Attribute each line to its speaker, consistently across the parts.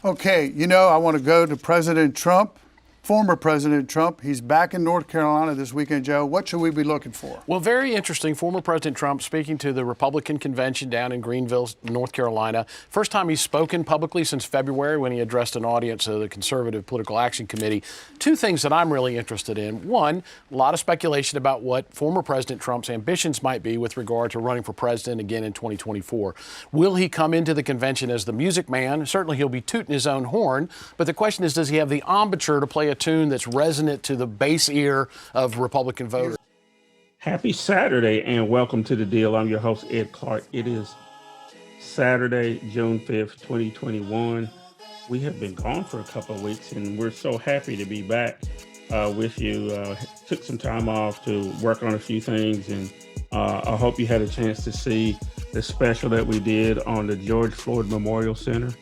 Speaker 1: Okay, I want to go to President Trump, former President Trump. He's back in North Carolina this weekend, Joe. What should we be looking for?
Speaker 2: Well, very interesting. Former President Trump speaking to the Republican convention down in Greenville, North Carolina. First time he's spoken publicly since February when he addressed an audience of the Conservative Political Action Committee. Two things that I'm really interested in. One, a lot of speculation about what former President Trump's ambitions might be with regard to running for president again in 2024. Will he come into the convention as the music man? Certainly he'll be tooting his own horn. But the question is, does he have the embouchure to play a tune that's resonant to the base ear of Republican voters?
Speaker 3: Happy Saturday and welcome to The Deal. I'm your host, Ed Clark. It is Saturday, June 5th, 2021. We have been gone for a couple of weeks and we're so happy to be back with you. Took some time off to work on a few things, and I hope you had a chance to see the special that we did on the George Floyd Memorial Center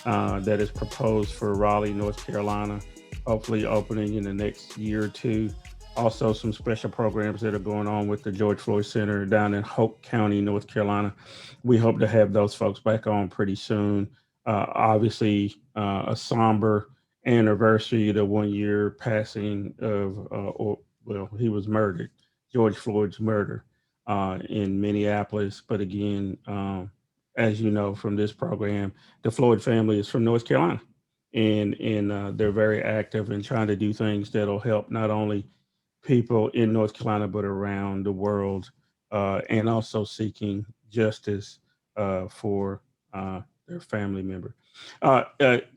Speaker 3: that is proposed for Raleigh, North Carolina, hopefully opening in the next year or two. Also, some special programs that are going on with the George Floyd Center down in Hope County, North Carolina. We hope to have those folks back on pretty soon. Obviously, a somber anniversary, the 1 year passing of, he was murdered, George Floyd's murder in Minneapolis. But again, as you know from this program, the Floyd family is from North Carolina, and they're very active in trying to do things that'll help not only people in North Carolina, but around the world, and also seeking justice for their family member.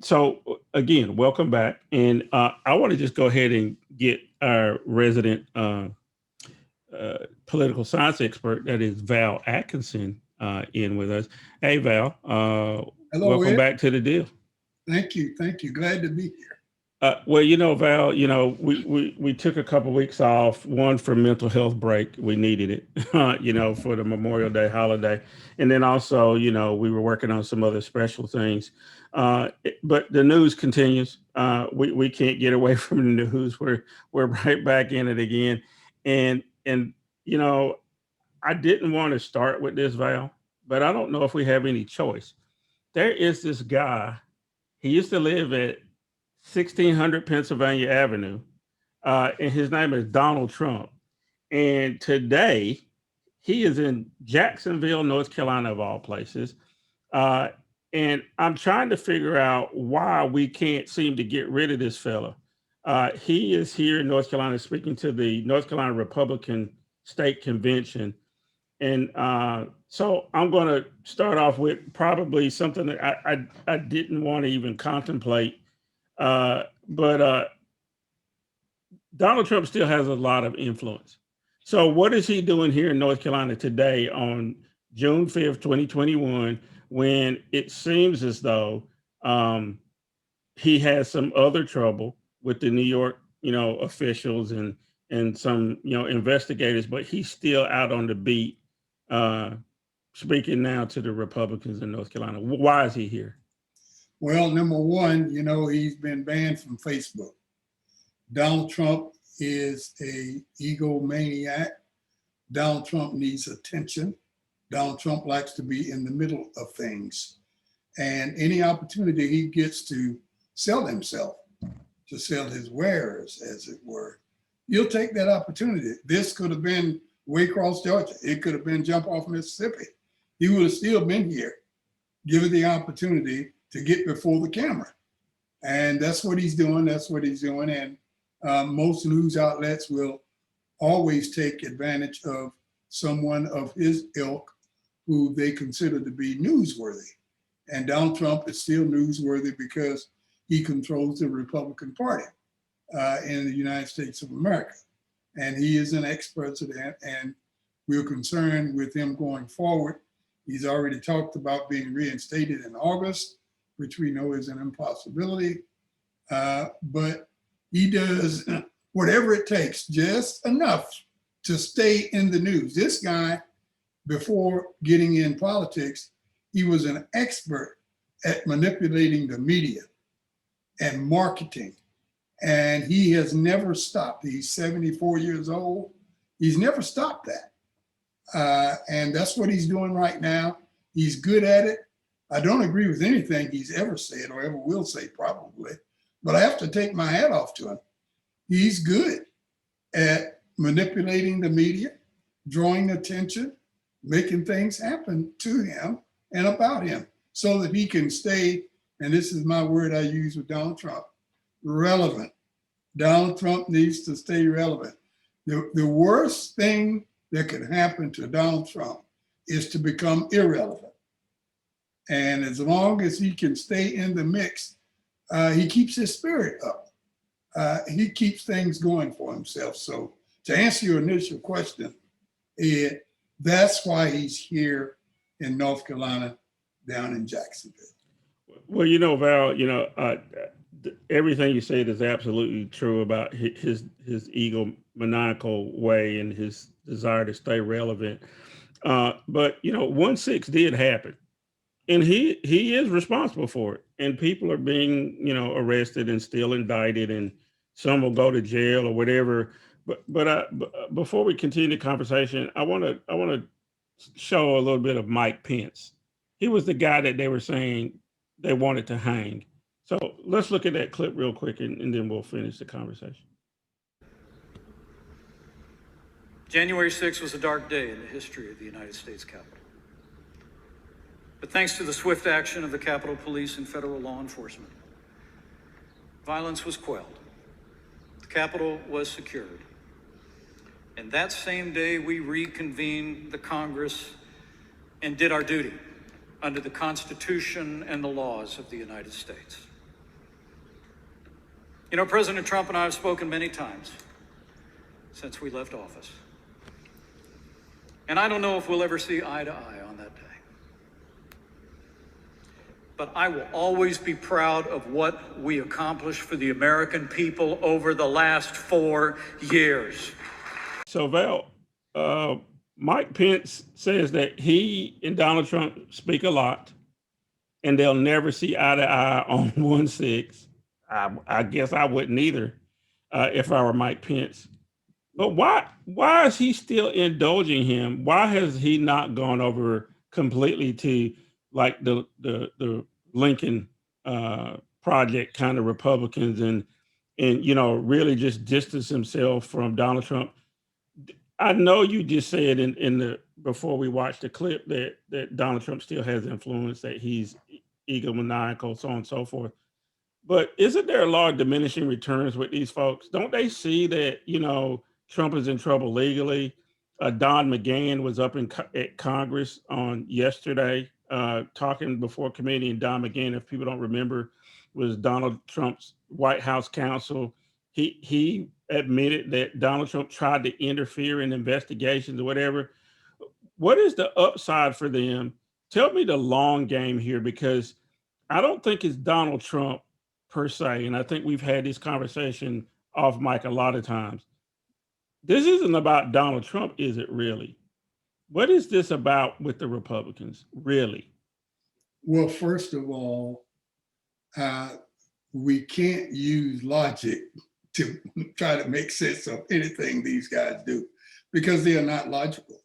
Speaker 3: So again, welcome back. And I want to just go ahead and get our resident political science expert, that is Val Atkinson, in with us. Hey, Val,
Speaker 4: Hello,
Speaker 3: welcome
Speaker 4: Ed.
Speaker 3: back to the deal.
Speaker 4: Thank you. Glad to be here.
Speaker 3: Well, Val, we took a couple of weeks off, one for mental health break. We needed it, for the Memorial Day holiday. And then also, we were working on some other special things. But the news continues. We can't get away from the news. We're right back in it again. And I didn't want to start with this, Val, but I don't know if we have any choice. There is this guy. He used to live at 1600 Pennsylvania Avenue, and his name is Donald Trump. And today, he is in Jacksonville, North Carolina, of all places. And I'm trying to figure out why we can't seem to get rid of this fella. He is here in North Carolina speaking to the North Carolina Republican State Convention. And so I'm going to start off with probably something that I didn't want to even contemplate. But Donald Trump still has a lot of influence. So what is he doing here in North Carolina today on June 5th, 2021, when it seems as though he has some other trouble with the New York, officials and some, investigators, but he's still out on the beat, speaking now to the Republicans in North Carolina. Why is he here?
Speaker 4: Well, number one, he's been banned from Facebook. Donald Trump is a egomaniac. Donald Trump needs attention. Donald Trump likes to be in the middle of things. And any opportunity he gets to sell himself, to sell his wares, as it were, he'll take that opportunity. This could have been Waycross, Georgia. It could have been jump off Mississippi. He would have still been here, given the opportunity to get before the camera. And that's what he's doing. And most news outlets will always take advantage of someone of his ilk who they consider to be newsworthy. And Donald Trump is still newsworthy because he controls the Republican Party in the United States of America. And he is an ex-president, and we're concerned with him going forward. He's already talked about being reinstated in August, which we know is an impossibility. But he does whatever it takes, just enough to stay in the news. This guy, before getting in politics, he was an expert at manipulating the media and marketing. And he has never stopped. He's 74 years old. He's never stopped that. And that's what he's doing right now. He's good at it. I don't agree with anything he's ever said or ever will say, probably, but I have to take my hat off to him. He's good at manipulating the media, drawing attention, making things happen to him and about him so that he can stay, and this is my word I use with Donald Trump, relevant. Donald Trump needs to stay relevant. The worst thing that could happen to Donald Trump is to become irrelevant. And as long as he can stay in the mix, he keeps his spirit up. He keeps things going for himself. So to answer your initial question, Ed, that's why he's here in North Carolina, down in Jacksonville.
Speaker 3: Well, Val, everything you said is absolutely true about his egomaniacal way and his desire to stay relevant. But 1/6 did happen, and he is responsible for it. And people are being arrested and still indicted, and some will go to jail or whatever. But before we continue the conversation, I want to show a little bit of Mike Pence. He was the guy that they were saying they wanted to hang. So let's look at that clip real quick, and then we'll finish the conversation.
Speaker 5: January 6th was a dark day in the history of the United States Capitol. But thanks to the swift action of the Capitol Police and federal law enforcement, violence was quelled. The Capitol was secured. And that same day, we reconvened the Congress and did our duty under the Constitution and the laws of the United States. President Trump and I have spoken many times since we left office. And I don't know if we'll ever see eye to eye on that day. But I will always be proud of what we accomplished for the American people over the last 4 years.
Speaker 3: So, Val, Mike Pence says that he and Donald Trump speak a lot, and they'll never see eye to eye on 1/6. I guess I wouldn't either if I were Mike Pence. But why is he still indulging him? Why has he not gone over completely to like the Lincoln Project kind of Republicans and really just distance himself from Donald Trump? I know you just said in the before we watched the clip that Donald Trump still has influence, that he's egomaniacal, so on and so forth. But isn't there a law of diminishing returns with these folks? Don't they see that Trump is in trouble legally? Don McGahn was up at Congress on yesterday talking before committee, and Don McGahn, if people don't remember, was Donald Trump's White House counsel. He admitted that Donald Trump tried to interfere in investigations or whatever. What is the upside for them? Tell me the long game here, because I don't think it's Donald Trump per se. And I think we've had this conversation off mic a lot of times. This isn't about Donald Trump, is it really? What is this about with the Republicans, really?
Speaker 4: Well, first of all, we can't use logic to try to make sense of anything these guys do, because they are not logical.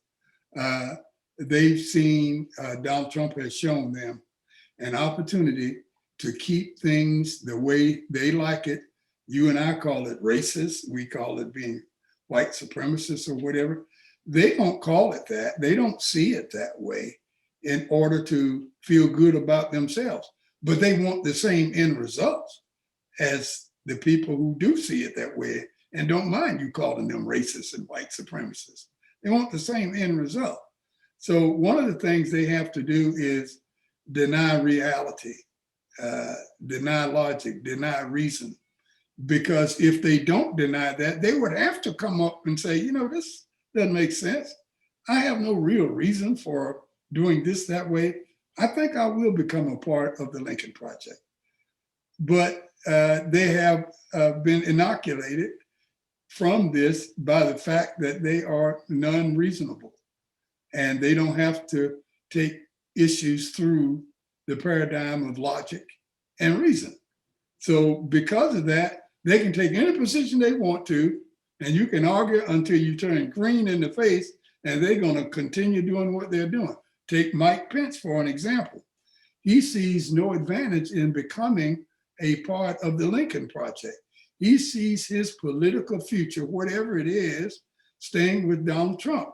Speaker 4: They've seen, Donald Trump has shown them an opportunity to keep things the way they like it. You and I call it racist. We call it being white supremacist or whatever. They don't call it that. They don't see it that way in order to feel good about themselves. But they want the same end results as the people who do see it that way and don't mind you calling them racist and white supremacists. They want the same end result. So one of the things they have to do is deny reality, deny logic, deny reason. Because if they don't deny that, they would have to come up and say, this doesn't make sense. I have no real reason for doing this that way. I think I will become a part of the Lincoln Project. But they have been inoculated from this by the fact that they are non-reasonable, and they don't have to take issues through the paradigm of logic and reason. So because of that, they can take any position they want to, and you can argue until you turn green in the face, and they're going to continue doing what they're doing. Take Mike Pence for an example. he sees no advantage in becoming a part of the Lincoln Project. He sees his political future, whatever it is, staying with Donald Trump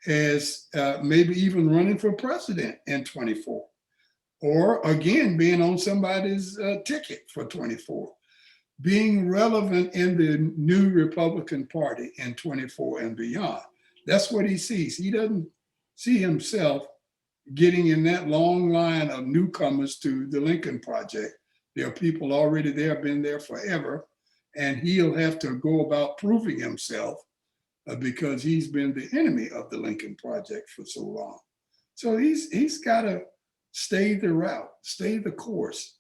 Speaker 4: as maybe even running for president in 24, or again, being on somebody's ticket for 24, being relevant in the new Republican Party in 24 and beyond. That's what he sees. He doesn't see himself getting in that long line of newcomers to the Lincoln Project. There are people already there, been there forever, and he'll have to go about proving himself because he's been the enemy of the Lincoln Project for so long. So he's got to stay the route, stay the course,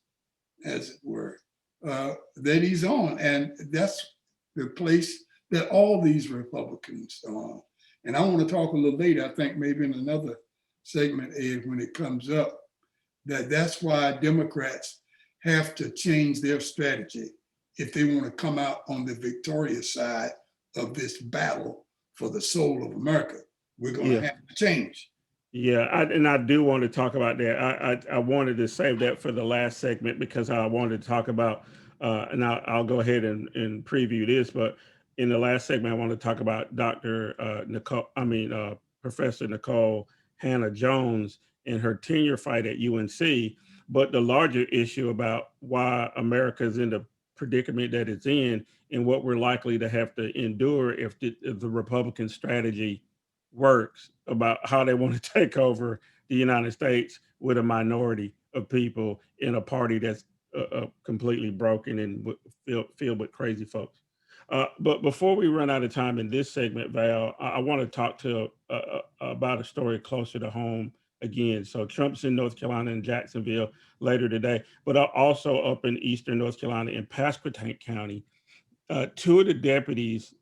Speaker 4: as it were, that he's on. And that's the place that all these Republicans are on. And I want to talk a little later, I think maybe in another segment, Ed, when it comes up, that's why Democrats have to change their strategy if they want to come out on the victorious side of this battle for the soul of America. We're going to have to change.
Speaker 3: Yeah, I do want to talk about that. I wanted to save that for the last segment because I wanted to talk about, and I'll go ahead and preview this, but in the last segment, I want to talk about Professor Nikole Hannah-Jones and her tenure fight at UNC, but the larger issue about why America is in the predicament that it's in and what we're likely to have to endure if the Republican strategy works, about how they want to take over the United States with a minority of people in a party that's completely broken and filled with crazy folks. But before we run out of time in this segment, Val, I want to talk about a story closer to home again. So Trump's in North Carolina and Jacksonville later today, but also up in eastern North Carolina in Pasquotank County. Two of the deputies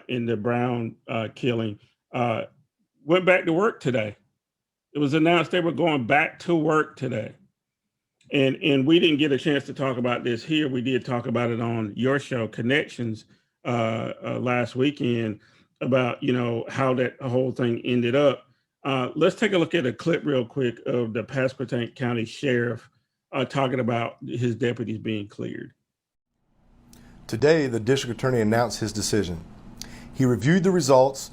Speaker 3: in the Brown killing went back to work today. It was announced they were going back to work today. And we didn't get a chance to talk about this here. We did talk about it on your show, Connections, last weekend, about, how that whole thing ended up. Let's take a look at a clip real quick of the Pasquotank County Sheriff talking about his deputies being cleared.
Speaker 6: Today, the district attorney announced his decision. He reviewed the results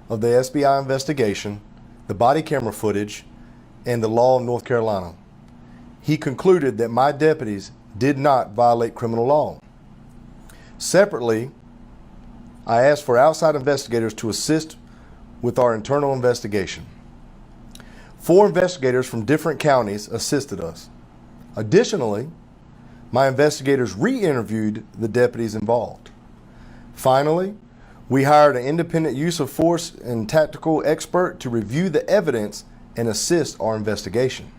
Speaker 6: of the SBI investigation, the body camera footage, and the law of North Carolina. He concluded that my deputies did not violate criminal law. Separately, I asked for outside investigators to assist with our internal investigation. 4 investigators from different counties assisted us. Additionally, my investigators re-interviewed the deputies involved. Finally, we hired an independent use of force and tactical expert to review the evidence and assist our investigation.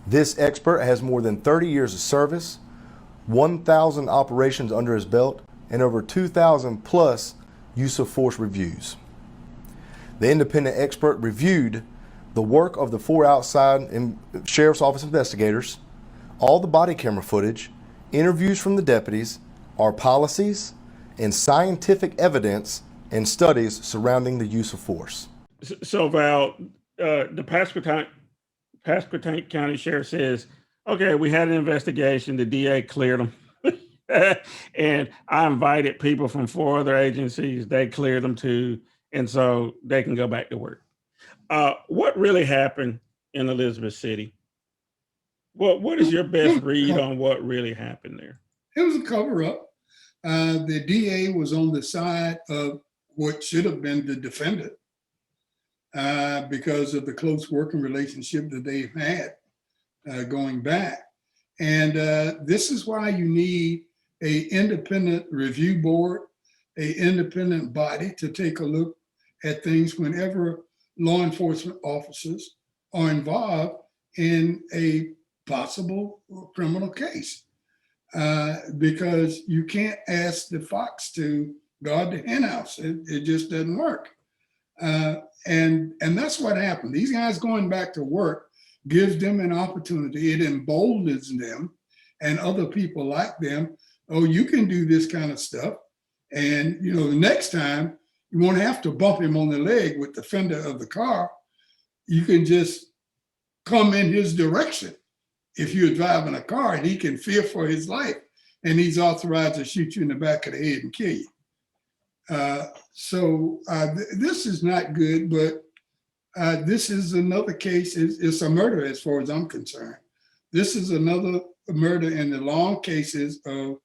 Speaker 6: This expert has more than 30 years of service, 1,000 operations under his belt, and over 2,000 plus use of force reviews. The independent expert reviewed the work of the 4 outside Sheriff's Office investigators, all the body camera footage, interviews from the deputies, our policies, and scientific evidence and studies surrounding the use of force.
Speaker 3: So Val, the Pasquotank County Sheriff says, okay, we had an investigation, the DA cleared them. And I invited people from 4 other agencies, they cleared them too, and so they can go back to work. What really happened in Elizabeth City? What is your best read on what really happened there?
Speaker 4: It was a cover-up. The DA was on the side of what should have been the defendant because of the close working relationship that they've had going back. And this is why you need an independent review board, an independent body to take a look at things whenever law enforcement officers are involved in a possible criminal case. Because you can't ask the fox to guard the henhouse. It just doesn't work. And that's what happened. These guys going back to work gives them an opportunity. It emboldens them and other people like them. Oh, you can do this kind of stuff. And, the next time you won't have to bump him on the leg with the fender of the car. You can just come in his direction if you're driving a car, and he can fear for his life, and he's authorized to shoot you in the back of the head and kill you. This is not good, but this is another case. It's a murder as far as I'm concerned. This is another murder in the long cases of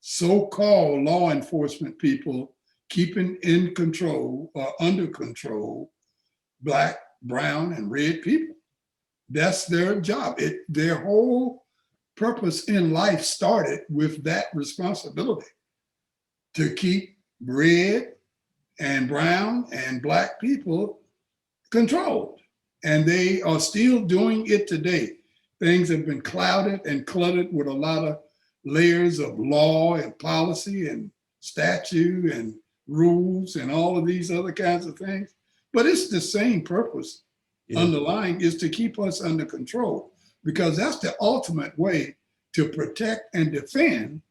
Speaker 4: so-called law enforcement people keeping in control or under control Black, brown, and red people. That's their job. Their whole purpose in life started with that responsibility to keep red and brown and Black people controlled. And they are still doing it today. Things have been clouded and cluttered with a lot of layers of law and policy and statute and rules and all of these other kinds of things. But it's the same purpose underlying, is to keep us under control, because that's the ultimate way to protect and defend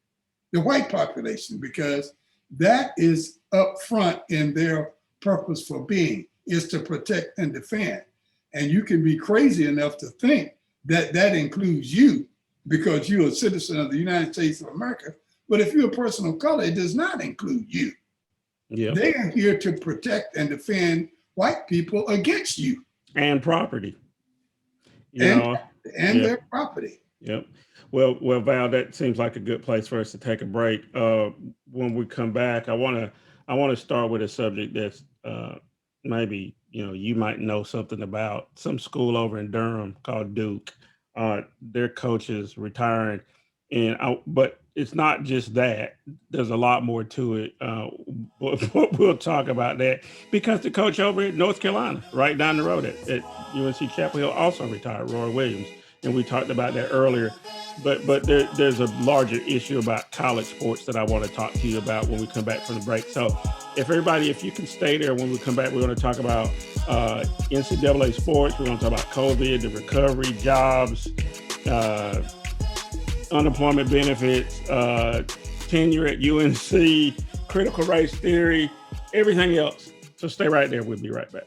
Speaker 4: the white population, because that is up front in their purpose for being, is to protect and defend. And you can be crazy enough to think that that includes you because you're a citizen of the United States of America. But if you're a person of color, it does not include you.
Speaker 3: Yep.
Speaker 4: They are here to protect and defend white people against you.
Speaker 3: And property.
Speaker 4: And their property.
Speaker 3: Yep. Well, Val, that seems like a good place for us to take a break. When we come back, I want to start with a subject that's maybe you might know something about. Some school over in Durham called Duke. Their coach is retiring, but it's not just that. There's a lot more to it. We'll talk about that, because the coach over at North Carolina, right down the road at UNC Chapel Hill, also retired, Roy Williams, and we talked about that earlier. But there's a larger issue about college sports that I want to talk to you about when we come back from the break. So if you can stay there when we come back, we're going to talk about NCAA sports. We're going to talk about COVID, the recovery, jobs, unemployment benefits, tenure at UNC, critical race theory, everything else. So stay right there. We'll be right back.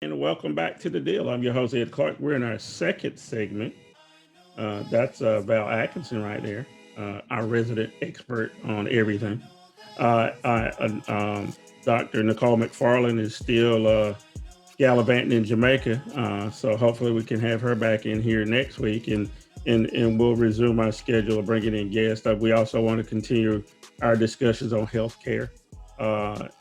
Speaker 3: And welcome back to the deal. I'm your host, Ed Clark. We're in our second segment. That's Val Atkinson right there, our resident expert on everything. Dr. Nikole McFarland is still gallivanting in Jamaica, so hopefully we can have her back in here next week, and we'll resume our schedule of bringing in guests. We also want to continue our discussions on healthcare.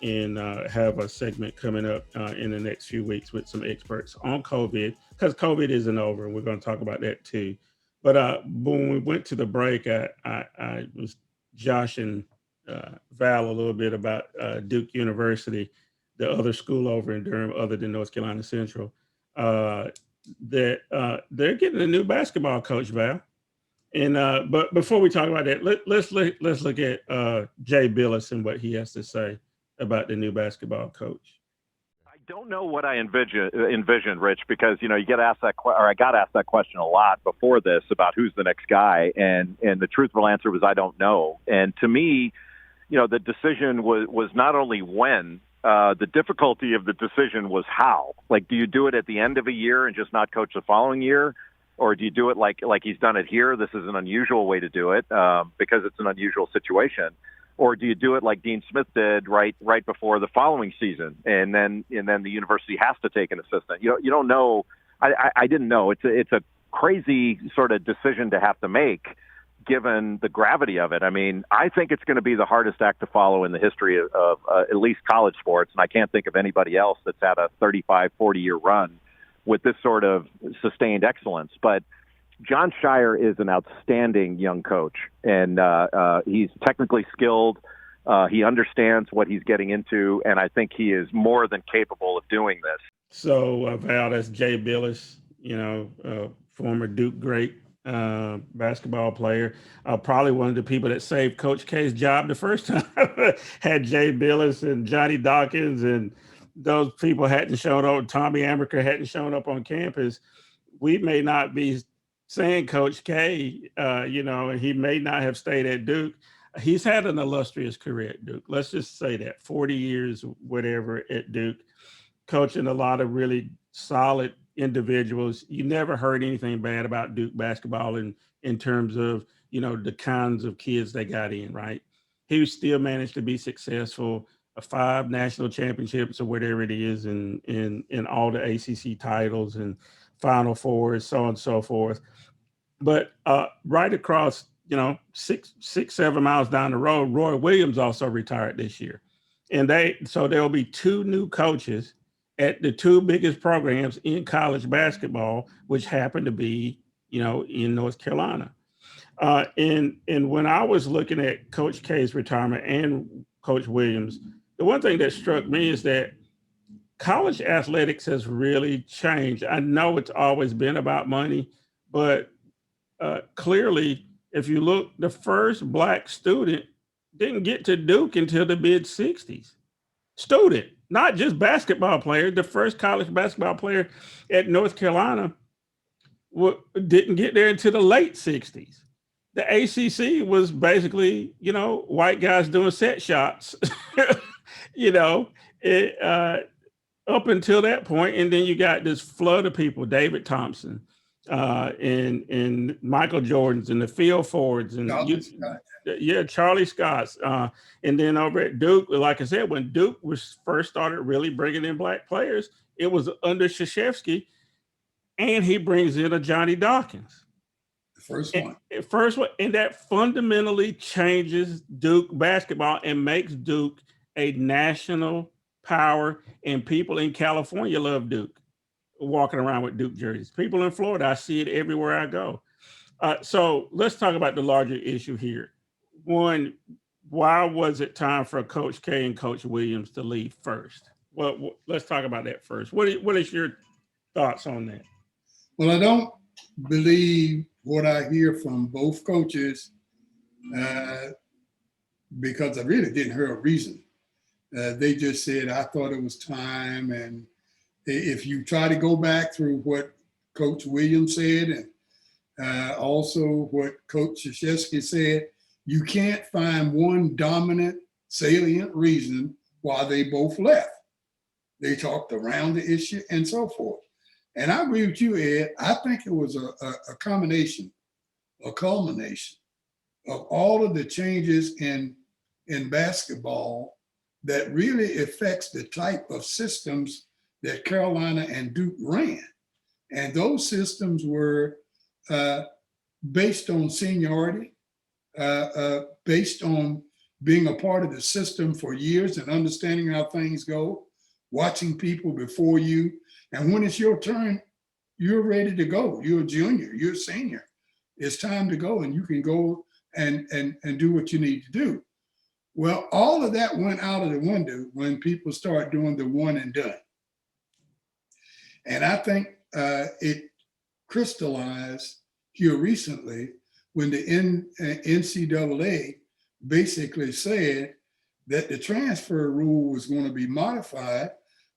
Speaker 3: And have a segment coming up in the next few weeks with some experts on COVID, because COVID isn't over, and we're going to talk about that too. But when we went to the break, I was joshing Val a little bit about Duke University, the other school over in Durham, other than North Carolina Central, that they're getting a new basketball coach, Val. And but before we talk about that, let's look at Jay Billis and what he has to say about the new basketball coach.
Speaker 7: I don't know what I envision, Rich, because you get asked that, or I got asked that question a lot before this about who's the next guy, and the truthful answer was I don't know. And to me, the decision was not only when. The difficulty of the decision was how. Like, do you do it at the end of a year and just not coach the following year? Or do you do it like he's done it here? This is an unusual way to do it because it's an unusual situation. Or do you do it like Dean Smith did right before the following season, and then the university has to take an assistant? You don't know. I didn't know. It's a crazy sort of decision to have to make, given the gravity of it. I mean, I think it's going to be the hardest act to follow in the history of at least college sports, and I can't think of anybody else that's had a 35, 40-year run with this sort of sustained excellence. But John Shire is an outstanding young coach, and he's technically skilled. He understands what he's getting into, and I think he is more than capable of doing this.
Speaker 3: So, Val, that's Jay Billis, former Duke great basketball player. Probably one of the people that saved Coach K's job the first time. Had Jay Billis and Johnny Dawkins, and those people hadn't shown up, Tommy Amaker hadn't shown up on campus, we may not be saying Coach K, and he may not have stayed at Duke. He's had an illustrious career at Duke. Let's just say that 40 years, whatever, at Duke, coaching a lot of really solid individuals. You never heard anything bad about Duke basketball in terms of, the kinds of kids they got in, right? He still managed to be successful. 5 national championships or whatever it is, in all the ACC titles and Final Fours, so on and so forth. But right across, 6-7 miles down the road, Roy Williams also retired this year. And so there'll be 2 new coaches at the 2 biggest programs in college basketball, which happen to be, in North Carolina. And when I was looking at Coach K's retirement and Coach Williams, the one thing that struck me is that college athletics has really changed. I know it's always been about money, but clearly, if you look, the first Black student didn't get to Duke until the mid-'60s. Student, not just basketball player. The first college basketball player at North Carolina didn't get there until the late 60s. The ACC was basically, white guys doing set shots. Up until that point, and then you got this flood of people, David Thompson, and Michael Jordans, and the Phil Fords, and Charlie Scotts, and then over at Duke, like I said, when Duke was first started really bringing in Black players, it was under Krzyzewski, and he brings in a Johnny Dawkins. First one, and that fundamentally changes Duke basketball and makes Duke a national power, and people in California love Duke, walking around with Duke jerseys. People in Florida, I see it everywhere I go. So let's talk about the larger issue here. One, why was it time for Coach K and Coach Williams to leave first? Well, let's talk about that first. What is your thoughts on that?
Speaker 4: Well, I don't believe what I hear from both coaches because I really didn't hear a reason. They just said, I thought it was time. And if you try to go back through what Coach Williams said and also what Coach Krzyzewski said, you can't find one dominant, salient reason why they both left. They talked around the issue and so forth. And I agree with you, Ed. I think it was a combination, a culmination of all of the changes in basketball that really affects the type of systems that Carolina and Duke ran. And those systems were based on seniority, based on being a part of the system for years and understanding how things go, watching people before you. And when it's your turn, you're ready to go. You're a junior, you're a senior. It's time to go, and you can go and do what you need to do. Well, all of that went out of the window when people start doing the one and done. And I think it crystallized here recently when the NCAA basically said that the transfer rule was going to be modified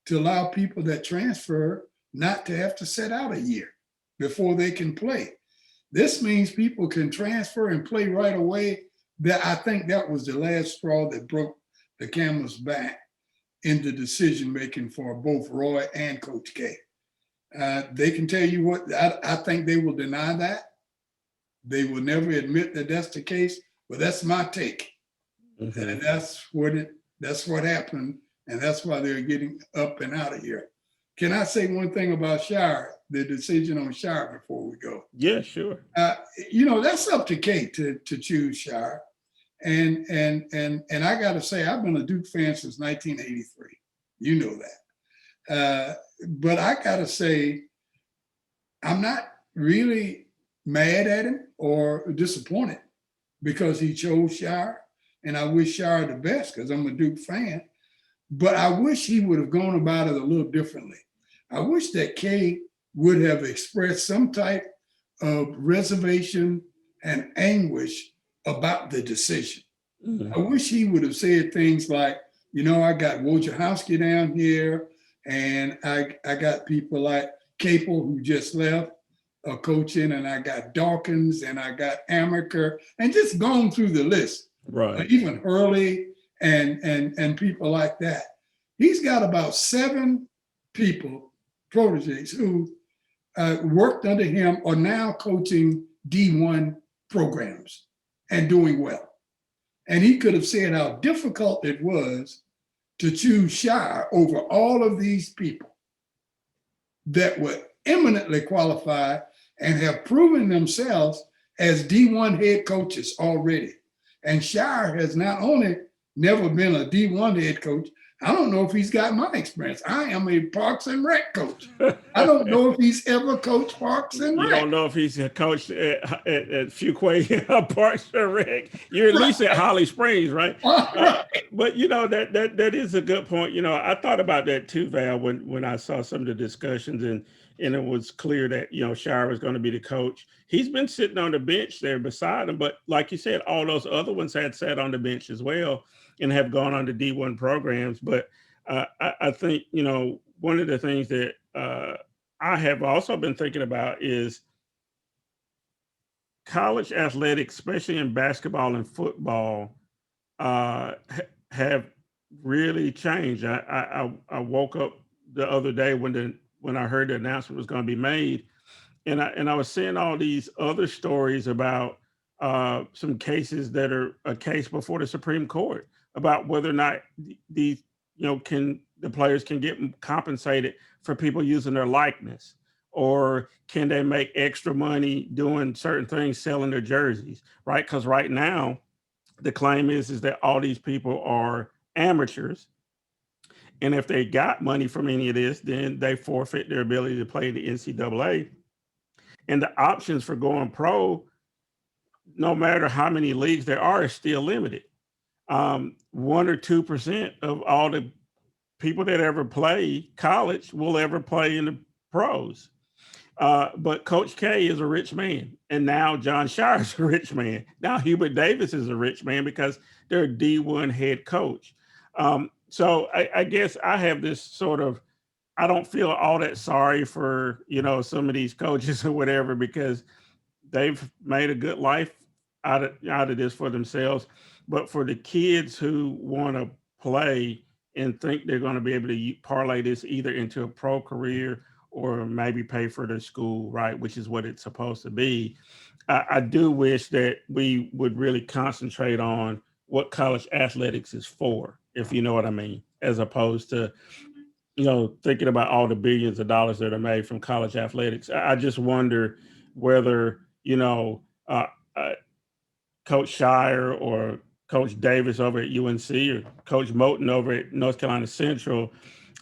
Speaker 4: to allow people that transfer not to have to sit out a year before they can play. This means people can transfer and play right away. That I think that was the last straw that broke the camel's back in the decision making for both Roy and Coach K. They can tell you what, I think they will deny that. They will never admit that that's the case, but that's my take. Mm-hmm. And that's what happened, and that's why they're getting up and out of here. Can I say one thing about Shire, the decision on Shire before we go?
Speaker 3: Yeah, sure.
Speaker 4: That's up to Kate to choose Shire. And I got to say, I've been a Duke fan since 1983. You know that. But I got to say, I'm not really mad at him or disappointed because he chose Shire. And I wish Shire the best because I'm a Duke fan. But I wish he would have gone about it a little differently. I wish that Kay would have expressed some type of reservation and anguish about the decision. Mm-hmm. I wish he would have said things like, I got Wojciechowski down here, and I got people like Capel, who just left coaching, and I got Dawkins, and I got Amaker, and just gone through the list.
Speaker 3: Right.
Speaker 4: Even Hurley and people like that. He's got about 7 people, proteges, who worked under him are now coaching D1 programs and doing well. And he could have said how difficult it was to choose Shire over all of these people that were eminently qualified and have proven themselves as D1 head coaches already. And Shire has not only never been a D1 head coach, I don't know if he's got my experience. I am a Parks and Rec coach. I don't know if he's ever coached Parks and Rec.
Speaker 3: You don't know if he's a coach at Fuquay Parks and Rec. You're at least at Holly Springs, right? But that is a good point. I thought about that too, Val, when I saw some of the discussions and it was clear that Shire was going to be the coach. He's been sitting on the bench there beside him, but like you said, all those other ones had sat on the bench as well and have gone on to D1 programs. But I think, one of the things that I have also been thinking about is college athletics, especially in basketball and football, have really changed. I woke up the other day when I heard the announcement was going to be made, and I was seeing all these other stories about some cases that are a case before the Supreme Court about whether or not the players can get compensated for people using their likeness, or can they make extra money doing certain things, selling their jerseys, right? Because right now, the claim is that all these people are amateurs, and if they got money from any of this, then they forfeit their ability to play the NCAA. And the options for going pro, no matter how many leagues there are, is still limited. 1 or 2% of all the people that ever play college will ever play in the pros. But Coach K is a rich man. And now John Shire is a rich man. Now Hubert Davis is a rich man because they're a D1 head coach. So I guess I have this sort of, I don't feel all that sorry for, some of these coaches or whatever, because they've made a good life out of this for themselves. But for the kids who want to play and think they're going to be able to parlay this either into a pro career or maybe pay for their school, right? Which is what it's supposed to be. I do wish that we would really concentrate on what college athletics is for, if you know what I mean, as opposed to, thinking about all the billions of dollars that are made from college athletics. I just wonder whether, uh, Coach Shire or Coach Davis over at UNC or Coach Moten over at North Carolina Central,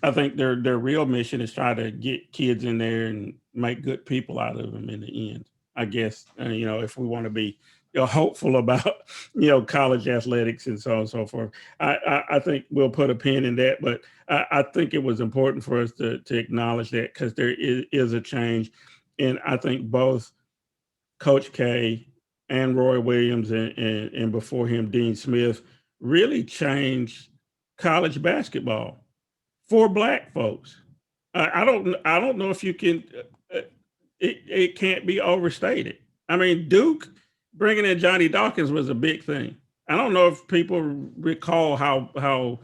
Speaker 3: I think their real mission is try to get kids in there and make good people out of them in the end. I guess, if we want to be hopeful about, college athletics and so on and so forth. I think we'll put a pin in that, but I think it was important for us to acknowledge that because there is a change. And I think both Coach K and Roy Williams and before him, Dean Smith, really changed college basketball for Black folks. I don't know if you can. It can't be overstated. I mean, Duke bringing in Johnny Dawkins was a big thing. I don't know if people recall how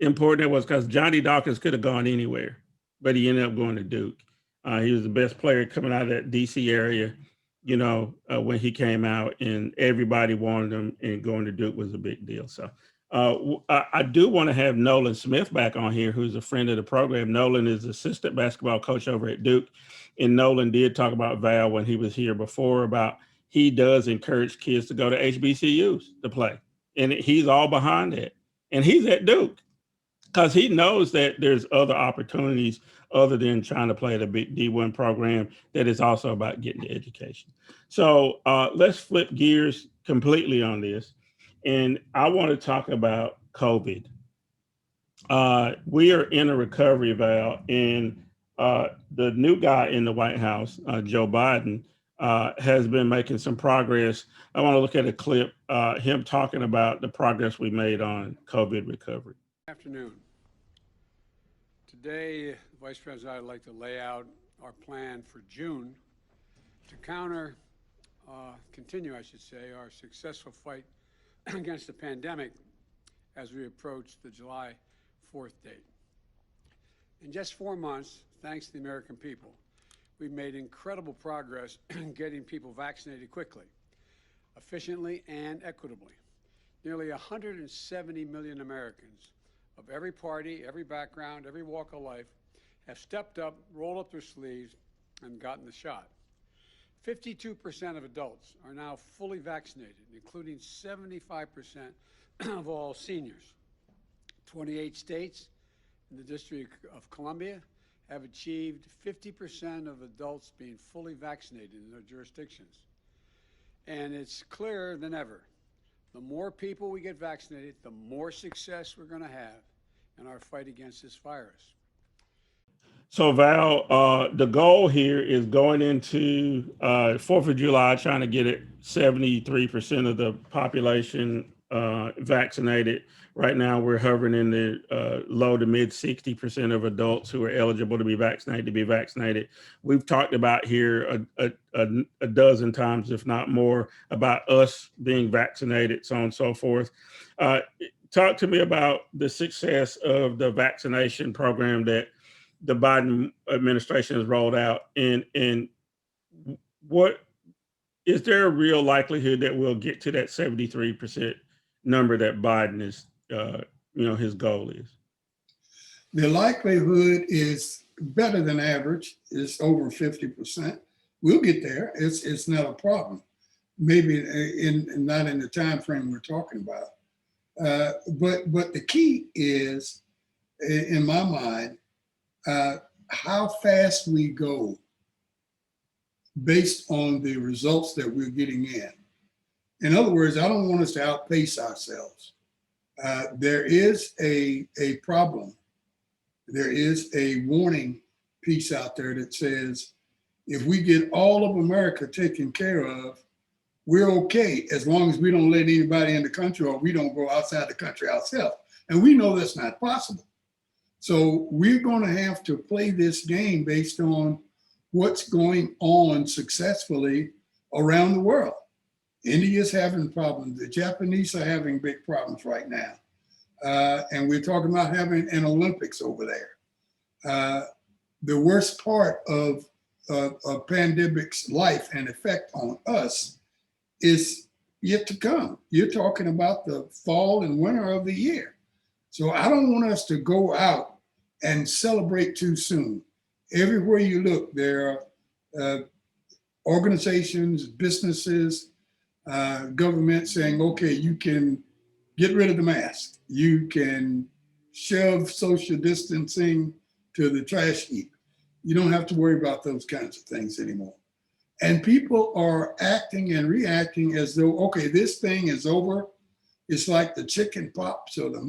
Speaker 3: important it was because Johnny Dawkins could have gone anywhere, but he ended up going to Duke. He was the best player coming out of that DC area, when he came out, and everybody wanted him, and going to Duke was a big deal. So I do want to have Nolan Smith back on here, who's a friend of the program. Nolan is assistant basketball coach over at Duke. And Nolan did talk about Val when he was here before about he does encourage kids to go to HBCUs to play. And he's all behind that. And he's at Duke because he knows that there's other opportunities other than trying to play at a big D1 program that is also about getting the education. So let's flip gears completely on this. And I want to talk about COVID. We are in a recovery, Val, and the new guy in the White House, Joe Biden, has been making some progress. I want to look at a clip, him talking about the progress we made on COVID recovery.
Speaker 8: Good afternoon. Today, Vice President, I'd like to lay out our plan for June to continue, I should say, our successful fight against the pandemic as we approach the July 4th date. In just 4 months, thanks to the American people, we've made incredible progress in getting people vaccinated quickly, efficiently, and equitably. Nearly 170 million Americans of every party, every background, every walk of life have stepped up, rolled up their sleeves, and gotten the shot. 52% of adults are now fully vaccinated, including 75% of all seniors. 28 states and the District of Columbia have achieved 50% of adults being fully vaccinated in their jurisdictions. And it's clearer than ever. The more people we get vaccinated, the more success we're going to have in our fight against this virus.
Speaker 3: So Val, the goal here is going into 4th of July, trying to get it 73% of the population vaccinated. Right now, we're hovering in the low to mid 60% of adults who are eligible to be vaccinated. We've talked about here a dozen times, if not more, about us being vaccinated, so on and so forth. Talk to me about the success of the vaccination program that the Biden administration has rolled out, and what is there a real likelihood that we'll get to that 73% number that Biden is, his goal is?
Speaker 4: The likelihood is better than average. It's over 50%. We'll get there. It's not a problem. Maybe not in the time frame we're talking about. But the key is, in my mind, how fast we go based on the results that we're getting in. In other words, I don't want us to outpace ourselves. There is a problem. There is a warning piece out there that says, if we get all of America taken care of, we're okay as long as we don't let anybody in the country or we don't go outside the country ourselves. And we know that's not possible. So we're going to have to play this game based on what's going on successfully around the world. India's having problems. The Japanese are having big problems right now. And we're talking about having an Olympics over there. The worst part of a pandemic's life and effect on us is yet to come. You're talking about the fall and winter of the year. So I don't want us to go out and celebrate too soon. Everywhere you look, there are organizations, businesses, government saying, okay, you can get rid of the mask. You can shove social distancing to the trash heap. You don't have to worry about those kinds of things anymore. And people are acting and reacting as though, okay, this thing is over. It's like the chicken pox or the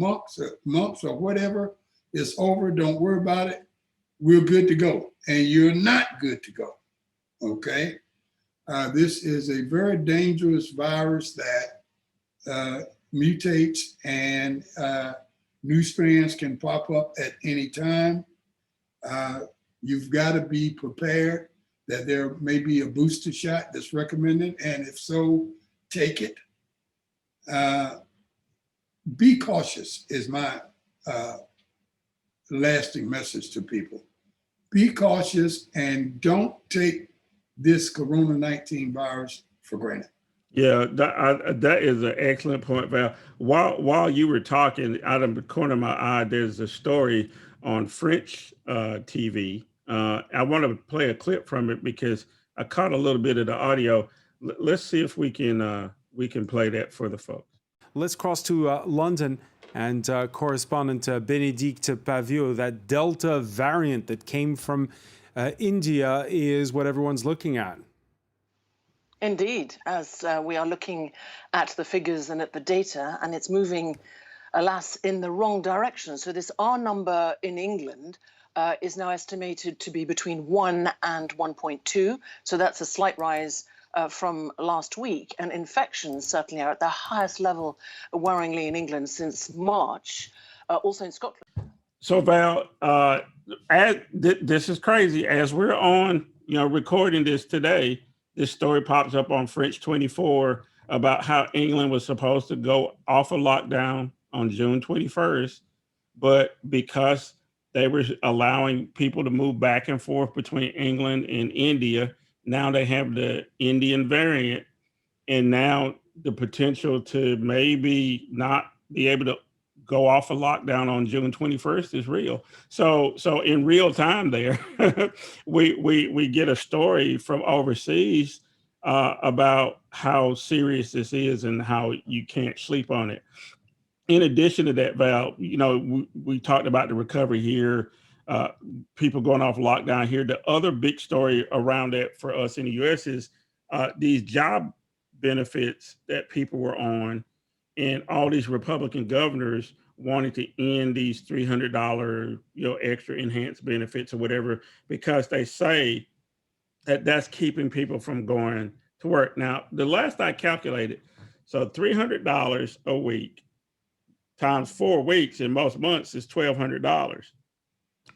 Speaker 4: mumps or whatever. It's over. Don't worry about it. We're good to go. And you're not good to go. Okay. This is a very dangerous virus that mutates, and new strands can pop up at any time. You've got to be prepared that there may be a booster shot that's recommended, and if so, take it. Be cautious is my lasting message to people. Be cautious and don't take this Corona-19 virus for granted.
Speaker 3: Yeah, that is an excellent point, Val. While you were talking, out of the corner of my eye, there's a story on French TV. I want to play a clip from it because I caught a little bit of the audio. Let's see if we can play that for the folks.
Speaker 9: Let's cross to London and correspondent Bénédicte Pavio. That Delta variant that came from India is what everyone's looking at.
Speaker 10: Indeed, as we are looking at the figures and at the data, and it's moving, alas, in the wrong direction. So this R number in England is now estimated to be between 1 and 1.2. So that's a slight rise from last week. And infections certainly are at the highest level, worryingly, in England since March, also in Scotland.
Speaker 3: So Val, this is crazy. As we're on, recording this today, this story pops up on French 24 about how England was supposed to go off a lockdown on June 21st, but because they were allowing people to move back and forth between England and India, now they have the Indian variant, and now the potential to maybe not be able to go off a lockdown on June 21st is real. So in real time there, we get a story from overseas about how serious this is and how you can't sleep on it. In addition to that, Val, we talked about the recovery here, people going off lockdown here. The other big story around that for us in the U.S. is these job benefits that people were on, and all these Republican governors wanted to end these $300, extra enhanced benefits or whatever, because they say that that's keeping people from going to work. Now, the last I calculated, so $300 a week times 4 weeks in most months is $1,200.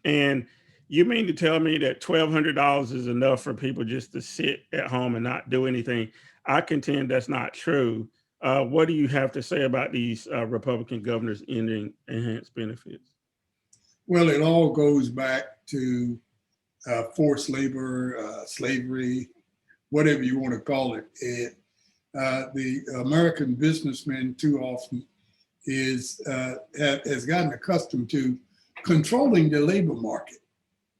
Speaker 3: And you mean to tell me that $1,200 is enough for people just to sit at home and not do anything? I contend that's not true. What do you have to say about these Republican governors ending enhanced benefits?
Speaker 4: Well, it all goes back to forced labor, slavery, whatever you want to call it. The American businessman too often has gotten accustomed to controlling the labor market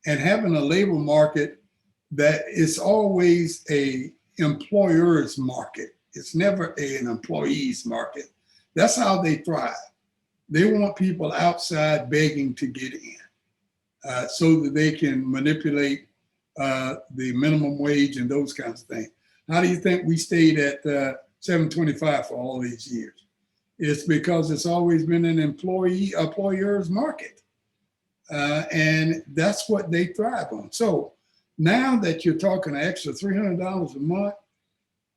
Speaker 4: and having a labor market that is always a employer's market. It's never an employee's market. That's how they thrive. They want people outside begging to get in so that they can manipulate the minimum wage and those kinds of things. How do you think we stayed at $7.25 for all these years? It's because it's always been an employer's market. And that's what they thrive on. So now that you're talking an extra $300 a month,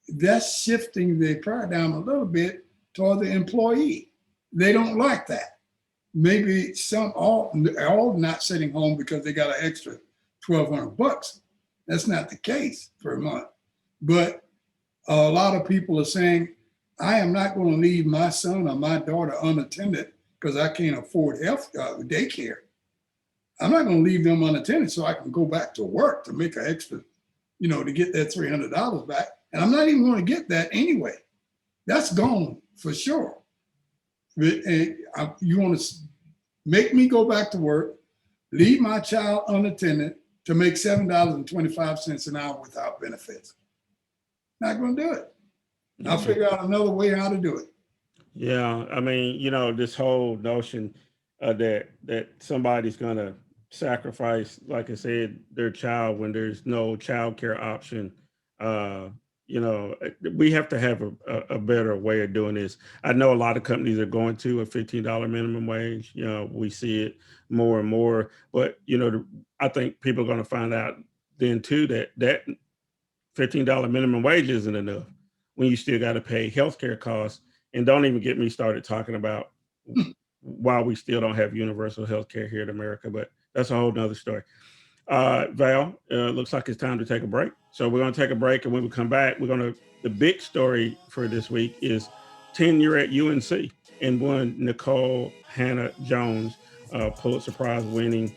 Speaker 4: that's shifting the paradigm a little bit toward the employee. They don't like that. Maybe all not sitting home because they got an extra $1,200. That's not the case for a month. But a lot of people are saying, I am not going to leave my son or my daughter unattended because I can't afford daycare. I'm not going to leave them unattended so I can go back to work to make an extra, to get that $300 back. And I'm not even going to get that anyway. That's gone for sure. And you want to make me go back to work, leave my child unattended to make $7.25 an hour without benefits. Not going to do it. I'll figure out another way how to do it.
Speaker 3: Yeah, I mean, this whole notion that somebody's going to sacrifice, like I said, their child when there's no child care option. We have to have a better way of doing this. I know a lot of companies are going to a $15 minimum wage. We see it more and more, but I think people are going to find out then too that $15 minimum wage isn't enough when you still got to pay healthcare costs. And don't even get me started talking about why we still don't have universal healthcare here in America, but that's a whole nother story. Val, looks like it's time to take a break. So we're going to take a break, and when we come back, the big story for this week is tenure at UNC and one Nikole Hannah-Jones, Pulitzer Prize winning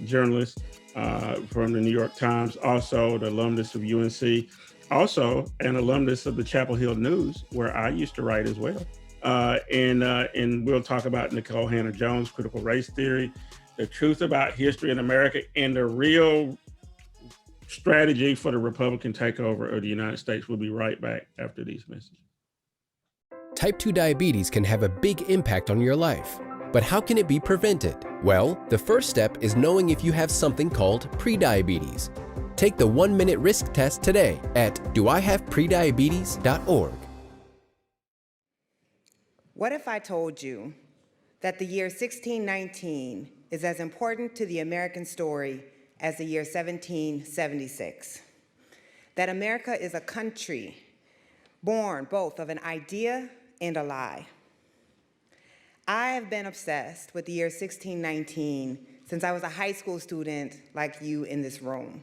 Speaker 3: journalist from the New York Times, also the alumnus of UNC, also an alumnus of the Chapel Hill News, where I used to write as well. And we'll talk about Nikole Hannah-Jones, critical race theory, the truth about history in America, and the real strategy for the Republican takeover of the United States. We'll be right back after these messages.
Speaker 11: Type 2 diabetes can have a big impact on your life. But how can it be prevented? Well, the first step is knowing if you have something called prediabetes. Take the 1-minute risk test today at doihaveprediabetes.org.
Speaker 12: What if I told you that the year 1619 is as important to the American story as the year 1776? That America is a country born both of an idea and a lie. I have been obsessed with the year 1619 since I was a high school student like you in this room.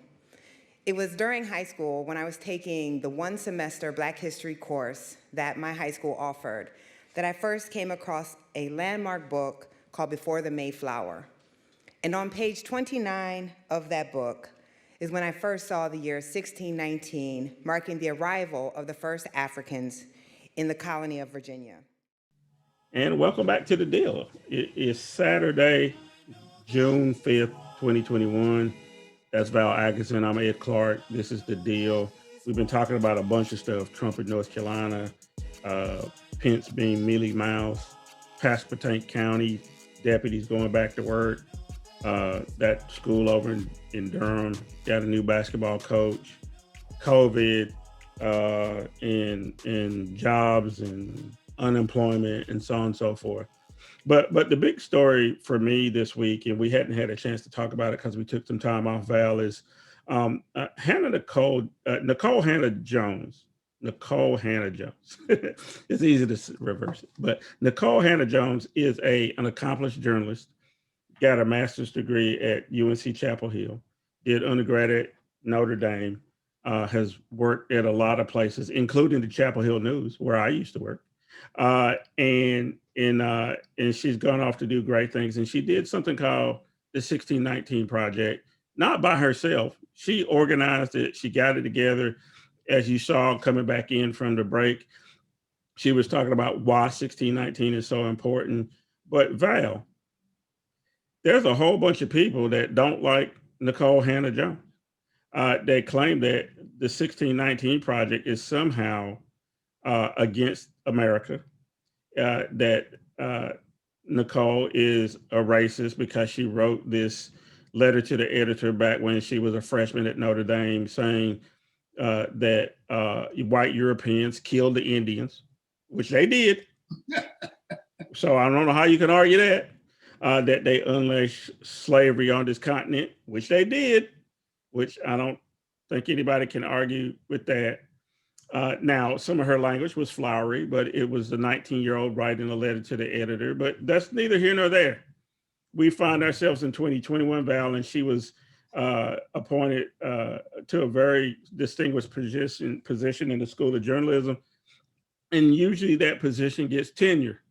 Speaker 12: It was during high school when I was taking the one-semester Black History course that my high school offered that I first came across a landmark book called Before the Mayflower. And on page 29 of that book is when I first saw the year 1619, marking the arrival of the first Africans in the colony of Virginia.
Speaker 3: And welcome back to The Deal. It is Saturday, June 5th, 2021. That's Val Atkinson. I'm Ed Clark. This is The Deal. We've been talking about a bunch of stuff. Trump in North Carolina, Pence being mealy mouse, Pasquotank County deputies going back to work. That school over in Durham got a new basketball coach. COVID and jobs and unemployment and so on and so forth. But the big story for me this week, and we hadn't had a chance to talk about it because we took some time off, Val, is Nikole Hannah-Jones. Nikole Hannah-Jones. It's easy to reverse it. But Nikole Hannah-Jones is an accomplished journalist, got a master's degree at UNC Chapel Hill, did undergrad at Notre Dame, has worked at a lot of places, including the Chapel Hill News, where I used to work. And she's gone off to do great things. And she did something called the 1619 Project, not by herself. She organized it. She got it together. As you saw coming back in from the break, she was talking about why 1619 is so important. But Val, there's a whole bunch of people that don't like Nikole Hannah-Jones. They claim that the 1619 Project is somehow against America, that Nikole is a racist because she wrote this letter to the editor back when she was a freshman at Notre Dame saying that white Europeans killed the Indians, which they did. So I don't know how you can argue that, that they unleashed slavery on this continent, which they did, which I don't think anybody can argue with that. Now, some of her language was flowery, but it was the 19-year-old writing a letter to the editor, but that's neither here nor there. We find ourselves in 2021, Val, and she was appointed to a very distinguished position in the School of Journalism. And usually that position gets tenure.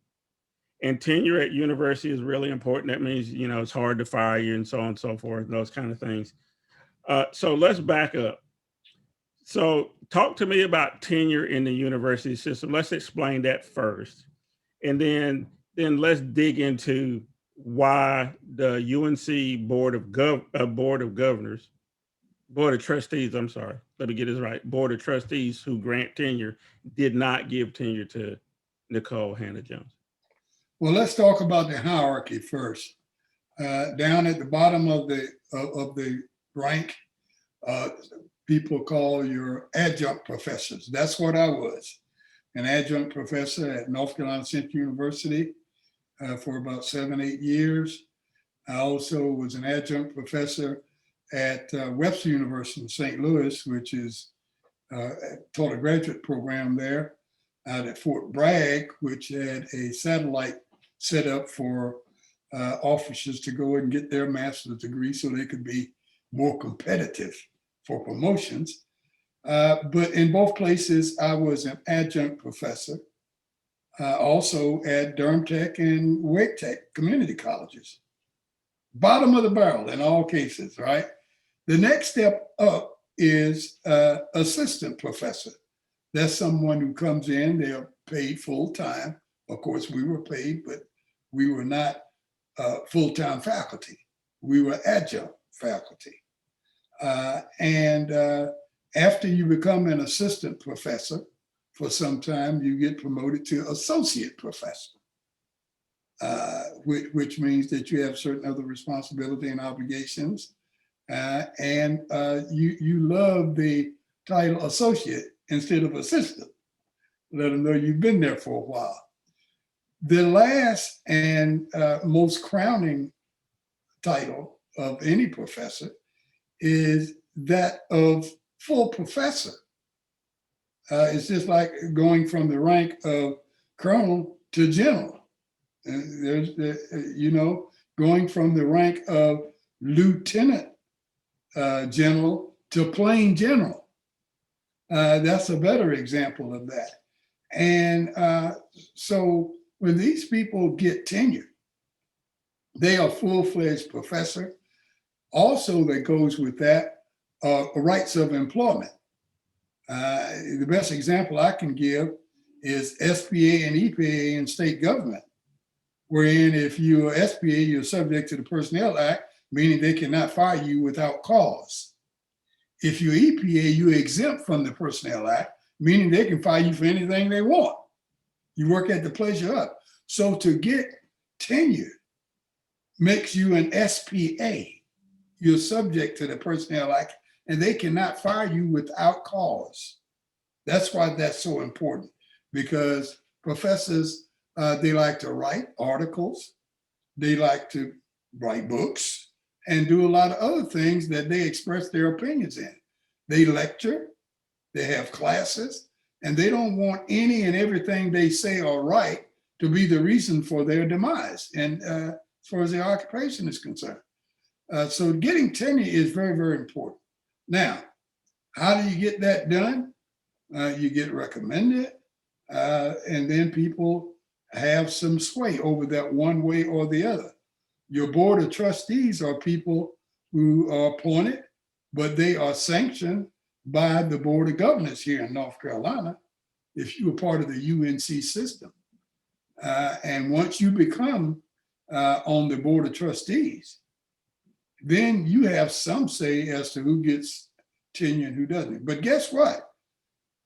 Speaker 3: And tenure at university is really important. That means, you know, it's hard to fire you and so on and so forth, those kind of things. So let's back up. So talk to me about tenure in the university system. Let's explain that first. And then let's dig into why the UNC Board of Trustees, I'm sorry, let me get this right. Board of Trustees who grant tenure did not give tenure to Nikole Hannah-Jones.
Speaker 4: Well, let's talk about the hierarchy first. Down at the bottom of the rank, people call your adjunct professors. That's what I was, an adjunct professor at North Carolina Central University for about 7-8 years. I also was an adjunct professor at Webster University in St. Louis, which is taught a graduate program there. Out at Fort Bragg, which had a satellite set up for officers to go and get their master's degree so they could be more competitive for promotions. But in both places, I was an adjunct professor, also at Durham Tech and Wake Tech community colleges. Bottom of the barrel in all cases, right? The next step up is assistant professor. That's someone who comes in, they're paid full-time. Of course, we were paid, but we were not full-time faculty. We were adjunct faculty. And after you become an assistant professor, for some time, you get promoted to associate professor, which means that you have certain other responsibility and obligations. And you love the title associate instead of assistant. Let them know you've been there for a while. The last and most crowning title of any professor is that of full professor. It's just like going from the rank of colonel to general. There's, you know, going from the rank of lieutenant general to plain general. That's a better example of that. And so when these people get tenure, they are full-fledged professor. Also, that goes with that, rights of employment. The best example I can give is SBA and EPA in state government, wherein if you're SBA, you're subject to the Personnel Act, meaning they cannot fire you without cause. If you're EPA, you're exempt from the Personnel Act, meaning they can fire you for anything they want. You work at the pleasure of. So to get tenure makes you an SPA. You're subject to the Personnel Act, and they cannot fire you without cause. That's why that's so important, because professors, they like to write articles, they like to write books, and do a lot of other things that they express their opinions in. They lecture, they have classes, and they don't want any and everything they say or write to be the reason for their demise, and as far as their occupation is concerned. So getting tenure is very, very important. Now, how do you get that done? You get recommended, and then people have some sway over that one way or the other. Your board of trustees are people who are appointed, but they are sanctioned by the board of governors here in North Carolina if you were part of the UNC system. And once you become on the board of trustees, then you have some say as to who gets tenure and who doesn't. But guess what?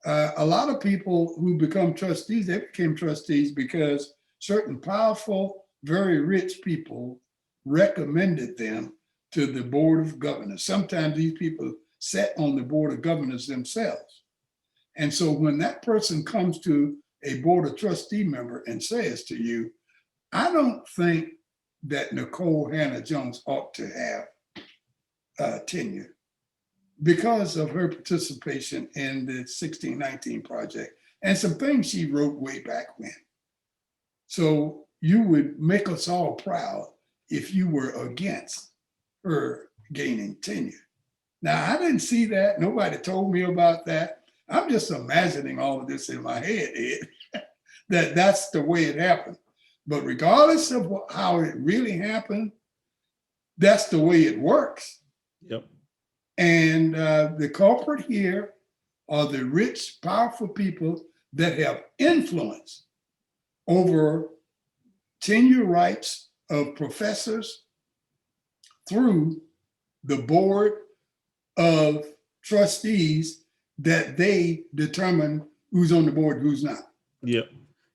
Speaker 4: A lot of people who become trustees, they became trustees because certain powerful, very rich people recommended them to the board of governors. Sometimes these people sat on the board of governors themselves. And so when that person comes to a board of trustee member and says to you, I don't think that Nikole Hannah-Jones ought to have tenure because of her participation in the 1619 project and some things she wrote way back when. So you would make us all proud if you were against her gaining tenure. Now, I didn't see that. Nobody told me about that. I'm just imagining all of this in my head, Ed, that that's the way it happened. But regardless of how it really happened, that's the way it works.
Speaker 3: Yep.
Speaker 4: And the culprit here are the rich, powerful people that have influence over tenure rights of professors through the board of trustees that they determine who's on the board, who's not.
Speaker 3: Yep.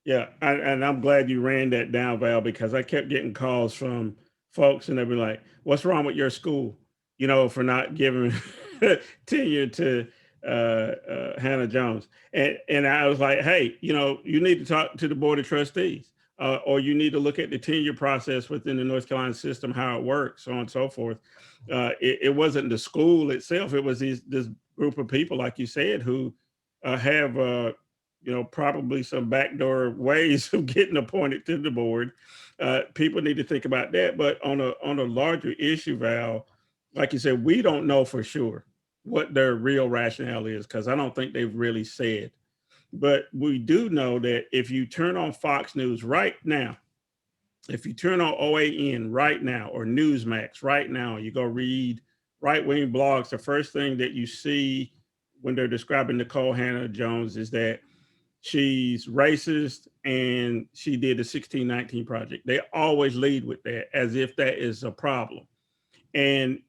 Speaker 3: Yeah. And I'm glad you ran that down, Val, because I kept getting calls from folks and they'd be like, what's wrong with your school? You know, for not giving tenure to Hannah-Jones. And I was like, hey, you know, you need to talk to the board of trustees, or you need to look at the tenure process within the North Carolina system, how it works, so on and so forth. It wasn't the school itself. It was this group of people, like you said, who have, you know, probably some backdoor ways of getting appointed to the board. People need to think about that. But on a larger issue, Val, like you said, we don't know for sure what their real rationale is, because I don't think they've really said. But we do know that if you turn on Fox News right now, if you turn on OAN right now, or Newsmax right now, you go read right-wing blogs, the first thing that you see when they're describing Nikole Hannah-Jones is that she's racist and she did the 1619 Project. They always lead with that as if that is a problem. And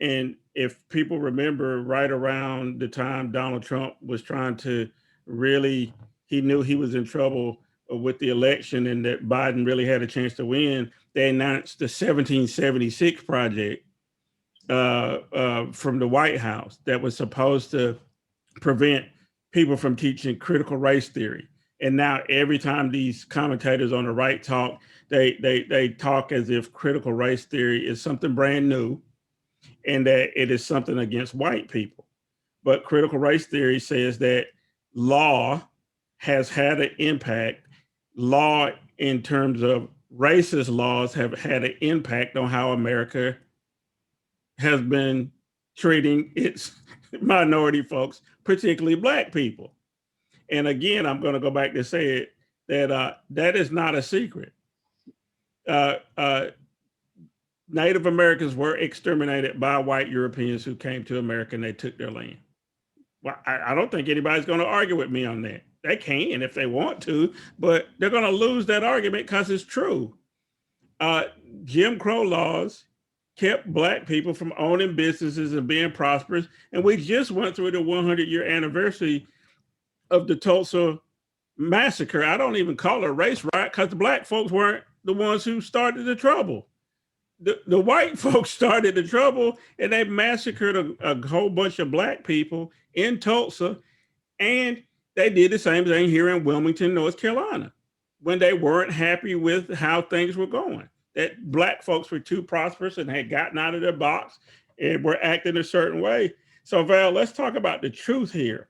Speaker 3: if people remember, right around the time Donald Trump was trying to really, he knew he was in trouble with the election and that Biden really had a chance to win, they announced the 1776 Project from the White House that was supposed to prevent people from teaching critical race theory. And now every time these commentators on the right talk, they talk as if critical race theory is something brand new and that it is something against white people. But critical race theory says that law has had an impact. Law in terms of racist laws have had an impact on how America has been treating its minority folks, particularly Black people. And again, I'm going to go back to say it, that that is not a secret. Native Americans were exterminated by white Europeans who came to America and they took their land. Well, I don't think anybody's going to argue with me on that. They can if they want to, but they're going to lose that argument because it's true. Jim Crow laws kept Black people from owning businesses and being prosperous. And we just went through the 100-year anniversary of the Tulsa massacre. I don't even call it a race riot because the Black folks weren't the ones who started the trouble. The white folks started the trouble and they massacred a whole bunch of Black people in Tulsa. And they did the same thing here in Wilmington, North Carolina, when they weren't happy with how things were going. That Black folks were too prosperous and had gotten out of their box and were acting a certain way. So Val, let's talk about the truth here.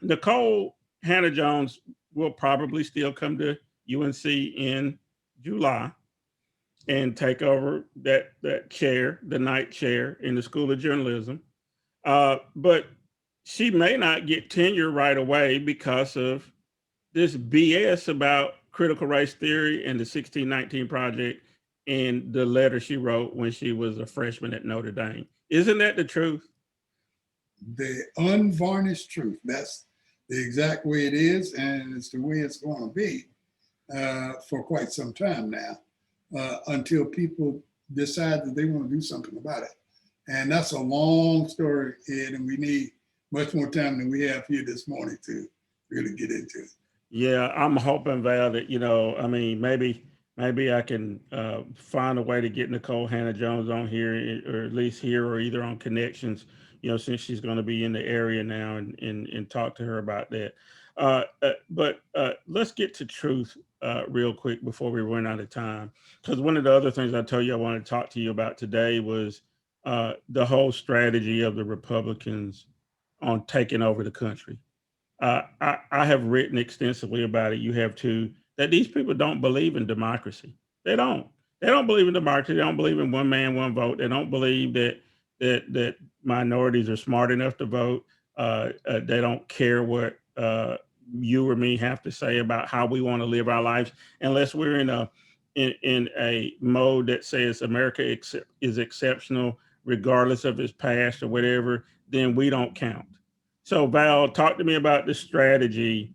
Speaker 3: Nikole Hannah-Jones will probably still come to UNC in July and take over that chair, the night chair in the School of Journalism. But she may not get tenure right away because of this BS about critical race theory and the 1619 Project and the letter she wrote when she was a freshman at Notre Dame. Isn't that the truth?
Speaker 4: The unvarnished truth. That's the exact way it is, and it's the way it's going to be for quite some time now, until people decide that they want to do something about it. And that's a long story, Ed, and we need much more time than we have here this morning to really get into it.
Speaker 3: Yeah, I'm hoping, Val, that, you know, I mean, maybe I can find a way to get Nikole Hannah-Jones on here, or at least here, or either on Connections, you know, since she's going to be in the area now, and talk to her about that. But let's get to truth real quick before we run out of time. Because one of the other things I told you I wanted to talk to you about today was the whole strategy of the Republicans on taking over the country. I have written extensively about it. You have too, that these people don't believe in democracy. They don't. They don't believe in democracy. They don't believe in one man, one vote. They don't believe that minorities are smart enough to vote. They don't care what you or me have to say about how we want to live our lives, unless we're in a in a mode that says America is exceptional regardless of its past or whatever, then we don't count. So Val, talk to me about the strategy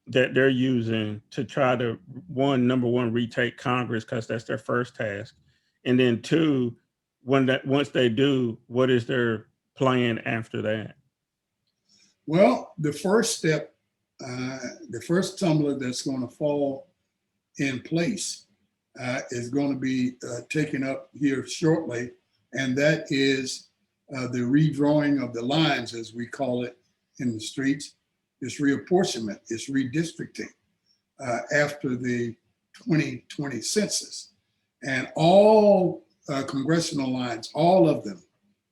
Speaker 3: that they're using to try to number one, retake Congress, because that's their first task. And then two, once they do, what is their plan after that?
Speaker 4: Well, the first step, the first tumbler that's going to fall in place is going to be taken up here shortly, and that is the redrawing of the lines, as we call it in the streets. It's reapportionment, it's redistricting after the 2020 census. And all congressional lines, all of them,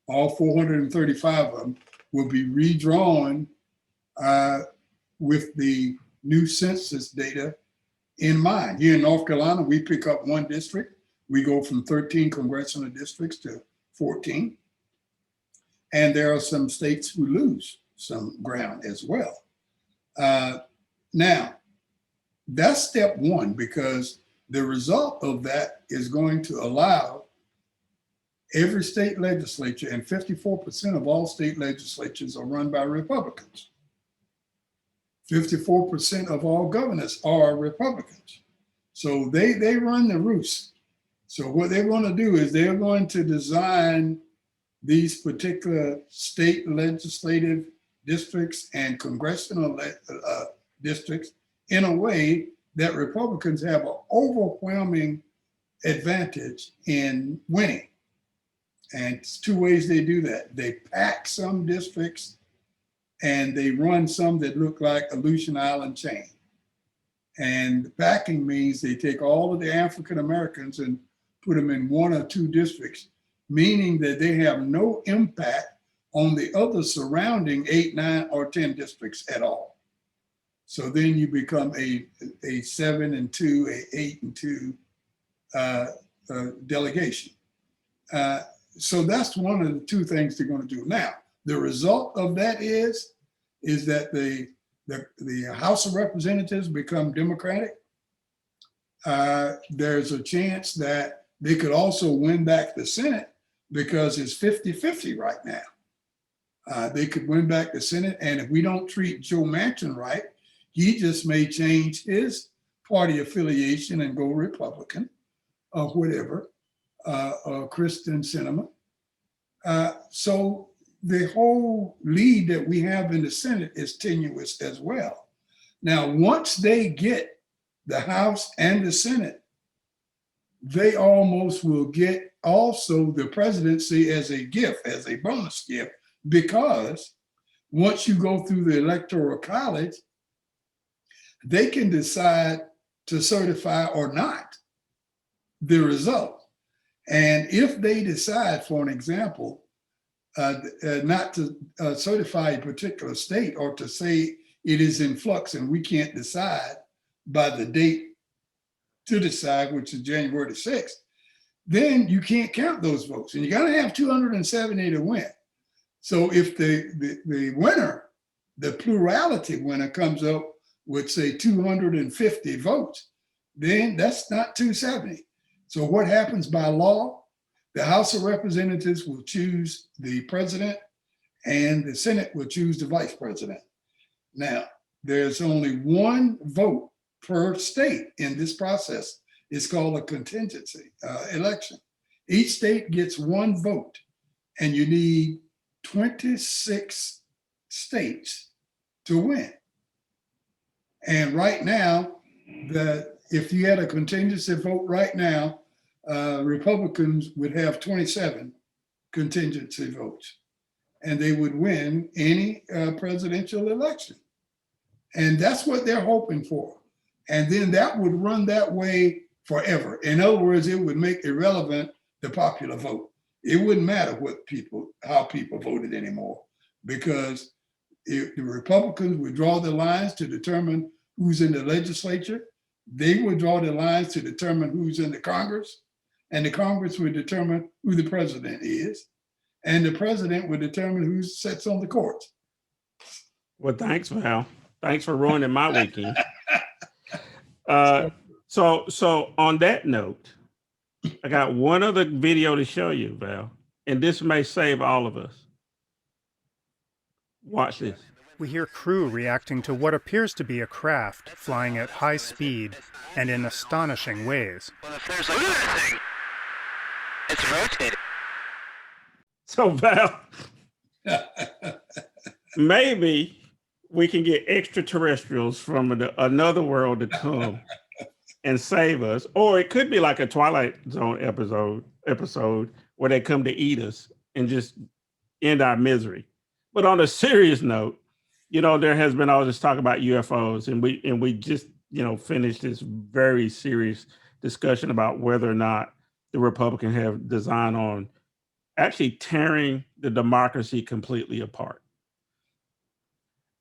Speaker 4: all 435 of them, will be redrawn with the new census data in mind. Here in North Carolina, we pick up one district. We go from 13 congressional districts to 14. And there are some states who lose some ground as well. Now, that's step one, because the result of that is going to allow every state legislature, and 54% of all state legislatures are run by Republicans. 54% of all governors are Republicans. So they run the roost. So what they're going to do is they're going to design these particular state legislative districts and congressional districts in a way that Republicans have an overwhelming advantage in winning. And it's two ways they do that. They pack some districts and they run some that look like Aleutian Island chain. And the packing means they take all of the African Americans and put them in one or two districts, meaning that they have no impact on the other surrounding 8, 9, or 10 districts at all. So then you become a 7 and 2, a 8 and 2 delegation. So that's one of the two things they're going to do. Now, the result of that is that the House of Representatives become Democratic. There's a chance that they could also win back the Senate, because it's 50-50 right now. They could win back the Senate, and if we don't treat Joe Manchin right, he just may change his party affiliation and go Republican or whatever, Kristen Sinema. So the whole lead that we have in the Senate is tenuous as well. Now, once they get the House and the Senate, they almost will get also the presidency as a gift, as a bonus gift, because once you go through the Electoral College, they can decide to certify or not the result. And if they decide, for an example, not to certify a particular state, or to say it is in flux and we can't decide by the date to decide, which is January the 6th, then you can't count those votes. And you got to have 270 to win. So if the winner, the plurality winner, comes up with, say, 250 votes, then that's not 270. So what happens by law? The House of Representatives will choose the president and the Senate will choose the vice president. Now, there's only one vote per state in this process. It's called a contingency election. Each state gets one vote, and you need 26 states to win. And right now, if you had a contingency vote right now, Republicans would have 27 contingency votes, and they would win any presidential election. And that's what they're hoping for. And then that would run that way forever. In other words, it would make irrelevant the popular vote. It wouldn't matter how people voted anymore, because if the Republicans would draw the lines to determine who's in the legislature, they would draw the lines to determine who's in the Congress, and the Congress would determine who the president is, and the president would determine who sits on the courts.
Speaker 3: Well, thanks, Val. Thanks for ruining my weekend. So on that note, I got one other video to show you, Val, and this may save all of us. Watch this.
Speaker 13: We hear crew reacting to what appears to be a craft flying at high speed and in astonishing ways.
Speaker 14: Well, if there's look at that thing. It's rotating.
Speaker 3: So Val, maybe we can get extraterrestrials from another world to come and save us, or it could be like a Twilight Zone episode where they come to eat us and just end our misery. But on a serious note, there has been all this talk about UFOs, and we just finished this very serious discussion about whether or not the Republicans have design on actually tearing the democracy completely apart.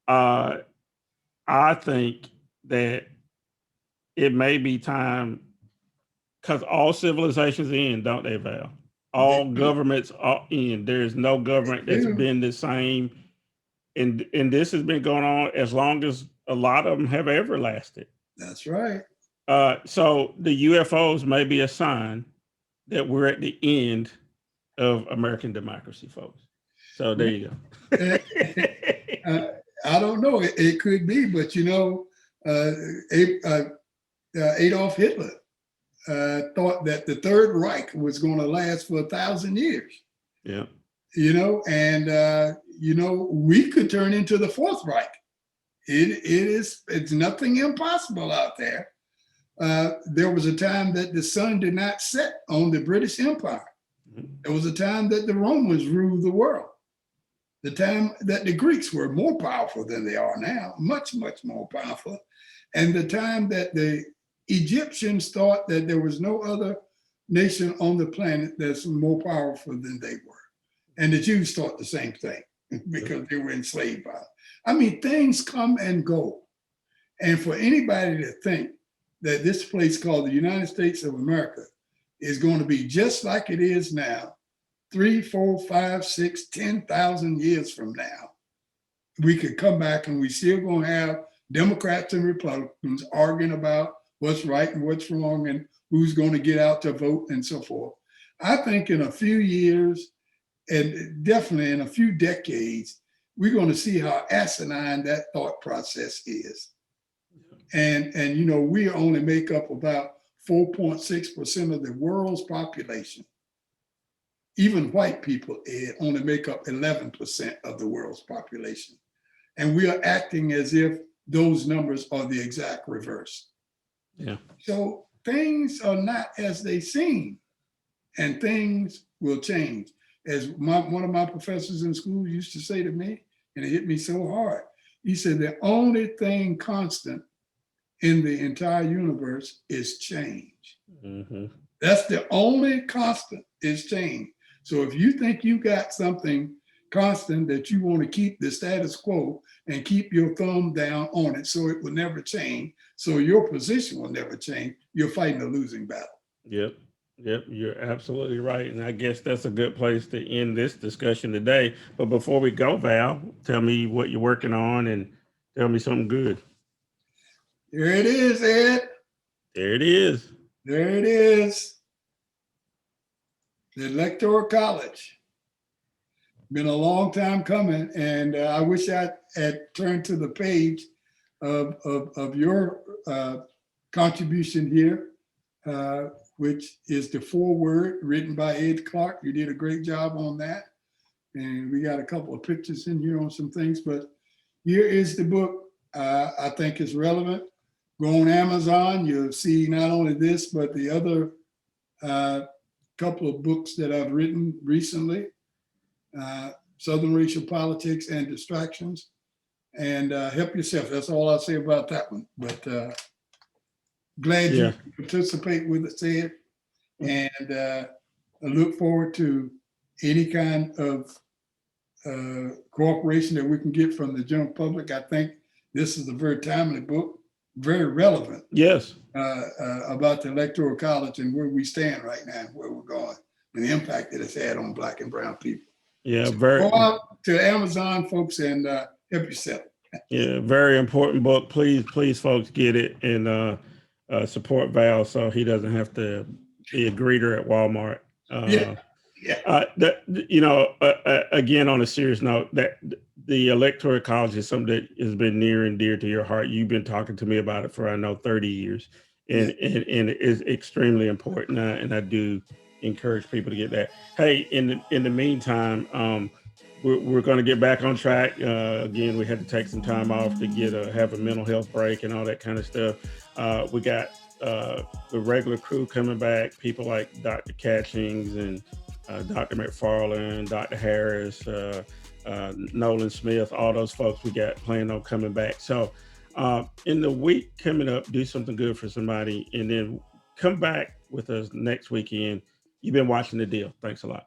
Speaker 3: I think that it may be time, because all civilizations end, don't they, Val? All governments are end. There's no government that's been the same. And this has been going on as long as a lot of them have ever lasted.
Speaker 4: That's right.
Speaker 3: So the UFOs may be a sign that we're at the end of American democracy, folks. So there you go.
Speaker 4: I don't know. It could be, but Adolf Hitler thought that the Third Reich was going to last for 1,000 years.
Speaker 3: Yeah.
Speaker 4: We could turn into the Fourth Reich. It's nothing impossible out there. There was a time that the sun did not set on the British Empire. There was a time that the Romans ruled the world. The time that the Greeks were more powerful than they are now, much, much more powerful. And the time that the Egyptians thought that there was no other nation on the planet that's more powerful than they were. And the Jews thought the same thing because they were enslaved by it. I mean, things come and go. And for anybody to think that this place called the United States of America is going to be just like it is now, 3, 4, 5, 6, 10,000 years from now, we could come back and we still going to have Democrats and Republicans arguing about what's right and what's wrong and who's going to get out to vote and so forth. I think in a few years, and definitely in a few decades, we're going to see how asinine that thought process is. And we only make up about 4.6% of the world's population. Even white people, Ed, only make up 11% of the world's population. And we are acting as if those numbers are the exact reverse.
Speaker 3: Yeah.
Speaker 4: So things are not as they seem, and things will change. As one of my professors in school used to say to me, and it hit me so hard, he said, the only thing constant in the entire universe is change.
Speaker 3: Mm-hmm.
Speaker 4: That's the only constant is change. So if you think you got something constant that you want to keep the status quo and keep your thumb down on it so it will never change, so your position will never change, you're fighting a losing battle.
Speaker 3: Yep, you're absolutely right. And I guess that's a good place to end this discussion today. But before we go, Val, tell me what you're working on and tell me something good.
Speaker 4: Here it is, Ed.
Speaker 3: There it is.
Speaker 4: There it is. The Electoral College. Been a long time coming, and I wish I had turned to the page of your contribution here, which is the foreword written by Ed Clark. You did a great job on that. And we got a couple of pictures in here on some things, but here is the book. I think it's relevant. Go on Amazon, you'll see not only this, but the other couple of books that I've written recently, Southern Racial Politics and Distractions, and Help Yourself. That's all I'll say about that one. But glad you participate with us, Ed. And I look forward to any kind of cooperation that we can get from the general public. I think this is a very timely book, very relevant.
Speaker 3: Yes.
Speaker 4: About the Electoral College and where we stand right now and where we're going and the impact that it's had on Black and brown people.
Speaker 3: Yeah,
Speaker 4: so
Speaker 3: very.
Speaker 4: Go out to Amazon, folks, and help yourself.
Speaker 3: Yeah, very important book. Please, folks, get it. And support Val so he doesn't have to be a greeter at Walmart.
Speaker 4: Yeah.
Speaker 3: Again, on a serious note, that the Electoral College is something that has been near and dear to your heart. You've been talking to me about it for, I know, 30 years, and it is extremely important. And I do encourage people to get that. Hey, in the meantime, we're going to get back on track. Again, we had to take some time off to have a mental health break and all that kind of stuff. We got the regular crew coming back, people like Dr. Catchings and Dr. McFarland, Dr. Harris, Nolan Smith, all those folks we got planning on coming back. So in the week coming up, do something good for somebody, and then come back with us next weekend. You've been watching The Deal. Thanks a lot.